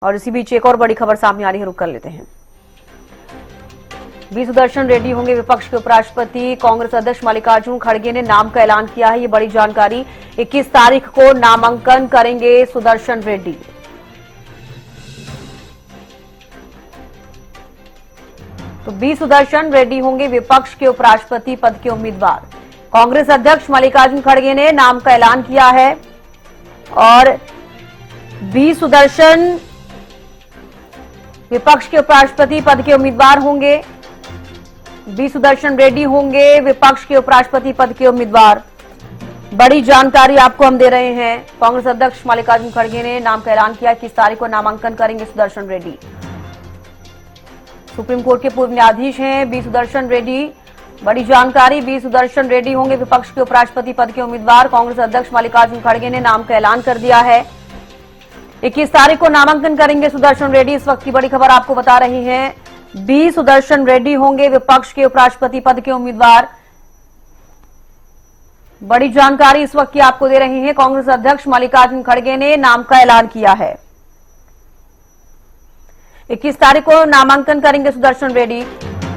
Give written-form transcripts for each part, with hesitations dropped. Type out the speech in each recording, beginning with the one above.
और इसी बीच एक और बड़ी खबर सामने आ रही है, रुक कर लेते हैं। वी सुदर्शन रेड्डी होंगे विपक्ष के उपराष्ट्रपति। कांग्रेस अध्यक्ष मल्लिकार्जुन खड़गे ने नाम का ऐलान किया है। ये बड़ी जानकारी। 21 तारीख को नामांकन करेंगे सुदर्शन रेड्डी। तो वी सुदर्शन रेड्डी होंगे विपक्ष के उपराष्ट्रपति पद के उम्मीदवार। कांग्रेस अध्यक्ष मल्लिकार्जुन खड़गे ने नाम का ऐलान किया है और वी सुदर्शन विपक्ष के उपराष्ट्रपति पद के उम्मीदवार होंगे। वी सुदर्शन रेड्डी होंगे विपक्ष के उपराष्ट्रपति पद के उम्मीदवार। बड़ी जानकारी आपको हम दे रहे हैं। कांग्रेस अध्यक्ष मल्लिकार्जुन खड़गे ने नाम का ऐलान किया। 21 तारीख को नामांकन करेंगे सुदर्शन रेड्डी। सुप्रीम कोर्ट के पूर्व न्यायाधीश हैं वी सुदर्शन रेड्डी। बड़ी जानकारी। वी सुदर्शन रेड्डी होंगे विपक्ष के उपराष्ट्रपति पद के उम्मीदवार। कांग्रेस अध्यक्ष मल्लिकार्जुन खड़गे ने नाम का ऐलान कर दिया है। 21 तारीख को नामांकन करेंगे सुदर्शन रेड्डी। इस वक्त की बड़ी खबर आपको बता रही हैं। वी सुदर्शन रेड्डी होंगे विपक्ष के उपराष्ट्रपति पद के उम्मीदवार। बड़ी जानकारी इस वक्त की आपको दे रहे हैं। कांग्रेस अध्यक्ष मल्लिकार्जुन खड़गे ने नाम का ऐलान किया है। 21 तारीख को नामांकन करेंगे सुदर्शन रेड्डी।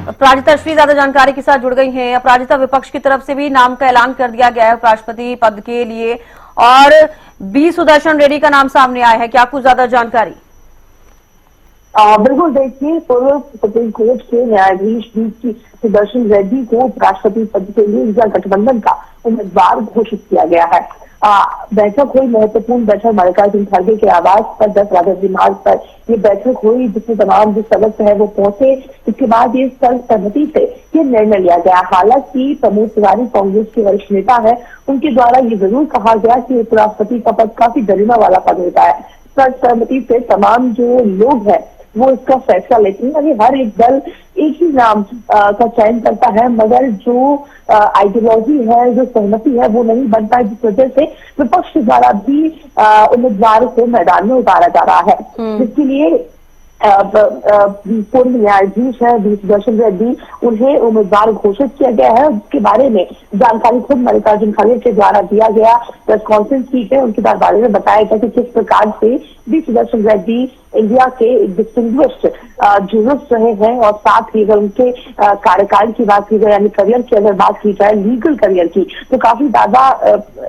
अपराजिता श्री ज्यादा जानकारी के साथ जुड़ गई हैं। अपराजिता, विपक्ष की तरफ से भी नाम का ऐलान कर दिया गया है उपराष्ट्रपति पद के लिए और वी सुदर्शन रेड्डी का नाम सामने आया है। क्या कुछ ज्यादा जानकारी? बिल्कुल, देखिए, पूर्व सुप्रीम कोर्ट के न्यायाधीश वी सुदर्शन रेड्डी को उपराष्ट्रपति पद के लिए इंडिया गठबंधन का उम्मीदवार घोषित किया गया है। बैठक हुई, महत्वपूर्ण बैठक मल्लिकार्जुन खड़गे के आवास पर 10 राजधानी मार्ग पर ये बैठक हुई, जिसमें तमाम जो सदस्य है वो पहुंचे। इसके बाद ये सर्वसम्मति से ये निर्णय लिया गया। हालांकि प्रमोद तिवारी कांग्रेस के वरिष्ठ नेता है, उनके द्वारा ये जरूर कहा गया कि उपराष्ट्रपति का पद काफी गरिमा वाला पद होता है। सर्वसम्मति से तमाम जो लोग हैं वो इसका फैसला लेते हैं। यानी हर एक दल एक ही नाम का चयन करता है, मगर जो आइडियोलॉजी है, जो सहमति है, वो नहीं बनता है, जिस वजह से विपक्ष द्वारा भी उम्मीदवार को मैदान में उतारा जा रहा है। जिसके लिए पूर्व न्यायाधीश है वी सुदर्शन रेड्डी, उन्हें उम्मीदवार घोषित किया गया है। उसके बारे में जानकारी खुद मल्लिकार्जुन खड़गे के द्वारा दिया गया। प्रेस कॉन्फ्रेंस की है, उनके बारे में बताया गया कि किस प्रकार से वी सुदर्शन रेड्डी इंडिया के डिस्टिंग्विश्ड जूरिस्ट रहे हैं और साथ ही अगर उनके कार्यकाल की बात की जाए, यानी करियर की अगर बात की जाए, लीगल करियर की, तो काफी ज्यादा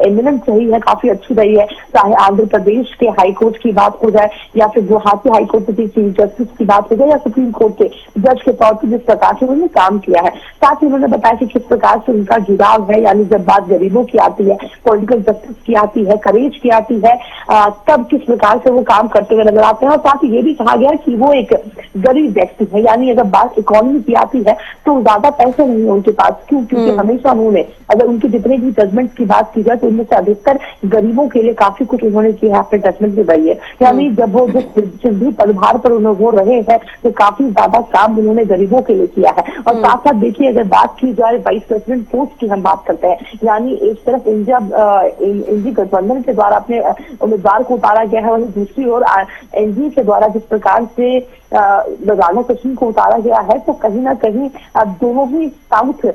एमिनेंट रही है, काफी अच्छी रही है। चाहे आंध्र प्रदेश के हाईकोर्ट की बात हो जाए या फिर गुवाहाटी हाईकोर्ट के चीफ जस्टिस की बात हो जाए या सुप्रीम कोर्ट के जज के तौर पर जिस प्रकार से उन्होंने काम किया है। साथ ही उन्होंने बताया कि किस प्रकार से उनका जुड़ाव है, यानी जब बात गरीबों की आती है, पॉलिटिकल जस्टिस की आती है, करेज की आती है, तब किस प्रकार से वो काम करते हुए नजर आते हैं। और साथ ही ये भी कहा गया कि वो एक गरीब व्यक्ति है, यानी अगर बात इकोनॉमी की आती है तो ज्यादा पैसे नहीं है उनके पास। क्योंकि हमेशा उन्होंने, अगर उनके जितने भी जजमेंट की बात की जाए तो उनमें से अधिकतर गरीबों के लिए काफी कुछ उन्होंने किया है, अपने जजमेंट में रही है। यानी जब वो जिस भी पदभार पर वो रहे हैं तो काफी ज्यादा काम उन्होंने गरीबों के लिए किया है। और साथ साथ देखिए, अगर बात की जाए वाइस प्रेसिडेंट पोस्ट की हम बात करते हैं, यानी एक तरफ इंडिया गठबंधन के द्वारा अपने उम्मीदवार को उतारा गया है, वहीं दूसरी ओर एनडीए के द्वारा जिस प्रकार से राणा कृष्ण को उतारा गया है, तो कहीं ना कहीं दोनों ही साउथ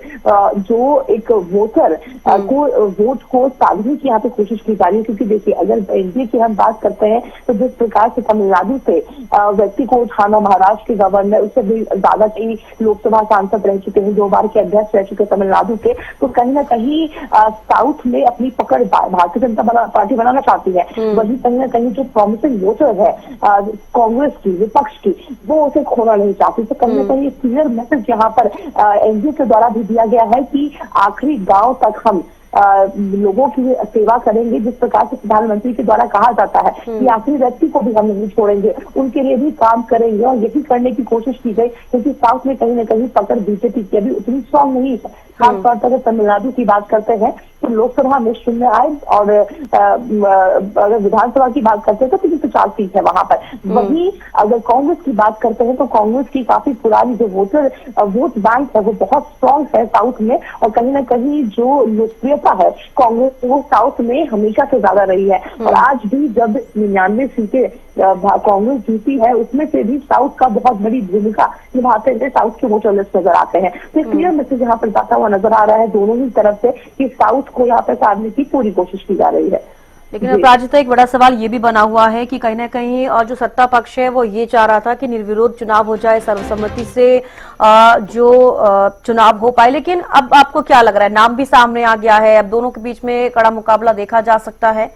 जो एक वोटर को वोट को साधने की यहाँ पे कोशिश की जा रही है। क्योंकि देखिए, अगर एनडीए की हम बात करते हैं तो जिस प्रकार से तमिलनाडु से व्यक्ति को उठाना, महाराष्ट्र के गवर्नर, उससे भी ज्यादा कई लोकसभा सांसद रह चुके हैं, 2 बार के अध्यक्ष रह चुके तमिलनाडु के, तो कहीं ना कहीं साउथ में अपनी पकड़ भारतीय जनता पार्टी बनाना चाहती है। वहीं कहीं ना कहीं जो प्रॉमिसिंग वोटर है कांग्रेस की, विपक्ष की, वो उसे खोना नहीं चाहती। तो कहीं ना कहीं क्लियर मैसेज यहाँ पर एनडीए के द्वारा भी दिया गया है कि आखिरी गांव तक हम लोगों की सेवा करेंगे। जिस प्रकार से प्रधानमंत्री के द्वारा कहा जाता है कि आखिरी व्यक्ति को भी हम नहीं छोड़ेंगे, उनके लिए भी काम करेंगे। और यही करने की कोशिश की गई, क्योंकि साउथ में कहीं ना कहीं पकड़ बीजेपी की अभी उतनी स्ट्रांग नहीं है। खासतौर पर अगर तमिलनाडु की बात करते हैं तो लोकसभा में 0 आए और अगर विधानसभा की बात करते हैं तो 350 सीट है वहां पर। वहीं अगर कांग्रेस की बात करते हैं तो कांग्रेस की काफी पुरानी जो वोट बैंक है वो बहुत स्ट्रांग है साउथ में। और कहीं ना कहीं जो लोकप्रियता है कांग्रेस, वो साउथ में हमेशा से ज्यादा रही है। और आज भी जब 99 सीटें कांग्रेस जीती है, उसमें से भी साउथ का बहुत बड़ी भूमिका निभाते हुए साउथ के वोटर लिस्ट नजर आते हैं। तो क्लियर मैसेज यहाँ पर जाता हुआ नजर आ रहा है दोनों ही तरफ से कि साउथ को यहाँ पर साधने की पूरी कोशिश की जा रही है। लेकिन अपराजिता, एक बड़ा सवाल ये भी बना हुआ है कि कहीं ना कहीं जो सत्ता पक्ष है वो ये चाह रहा था कि निर्विरोध चुनाव हो जाए, सर्वसम्मति से चुनाव हो पाए। लेकिन अब आपको क्या लग रहा है, नाम भी सामने आ गया है, अब दोनों के बीच में कड़ा मुकाबला देखा जा सकता है?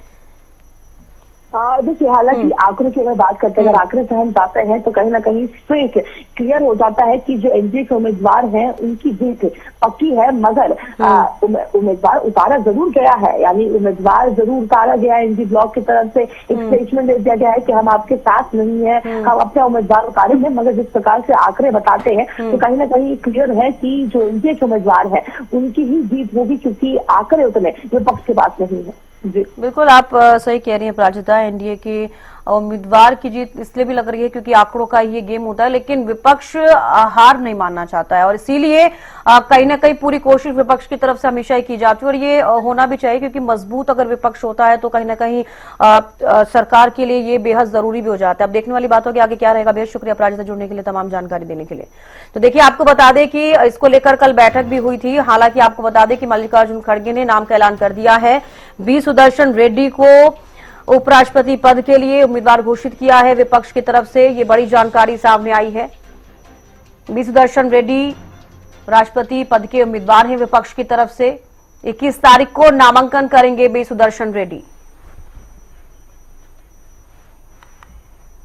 देखिए, हालांकि आंकड़ों की अगर बात करते हैं, अगर आंकड़े से हम जाते हैं तो कहीं ना कहीं स्ट्रेट क्लियर हो जाता है कि जो एनडीए के उम्मीदवार हैं उनकी जीत पक्की है। मगर उम्मीदवार उतारा जरूर गया है, यानी उम्मीदवार जरूर उतारा गया है। एनडीए ब्लॉक की तरफ से एक स्टेटमेंट दे दिया गया है कि हम आपके साथ नहीं है, हम अपना उम्मीदवार उतारेंगे। मगर जिस प्रकार से आंकड़े बताते हैं तो कहीं ना कहीं क्लियर है कि जो एनडीए के उम्मीदवार है उनकी ही जीत होगी, क्योंकि आंकड़े उतने विपक्ष के पास नहीं है। जी बिल्कुल, आप सही कह रही हैं प्राजिता। एनडीए के उम्मीदवार की जीत इसलिए भी लग रही है क्योंकि आंकड़ों का ये गेम होता है, लेकिन विपक्ष हार नहीं मानना चाहता है और इसीलिए कहीं ना कहीं पूरी कोशिश विपक्ष की तरफ से हमेशा ही की जाती है और ये होना भी चाहिए, क्योंकि मजबूत अगर विपक्ष होता है तो कहीं ना कहीं सरकार के लिए ये बेहद जरूरी भी हो जाता है। अब देखने वाली बात होगी आगे क्या रहेगा। बेहद शुक्रिया प्राजिता जुड़ने के लिए, तमाम जानकारी देने के लिए। तो देखिए, आपको बता दें कि इसको लेकर कल बैठक भी हुई थी। हालांकि आपको बता दें कि मल्लिकार्जुन खड़गे ने नाम का ऐलान कर दिया है। बी सुदर्शन रेड्डी को उपराष्ट्रपति पद के लिए उम्मीदवार घोषित किया है विपक्ष की तरफ से। ये बड़ी जानकारी सामने आई है। बी सुदर्शन रेड्डी राष्ट्रपति पद के उम्मीदवार हैं विपक्ष की तरफ से। 21 तारीख को नामांकन करेंगे बी सुदर्शन रेड्डी।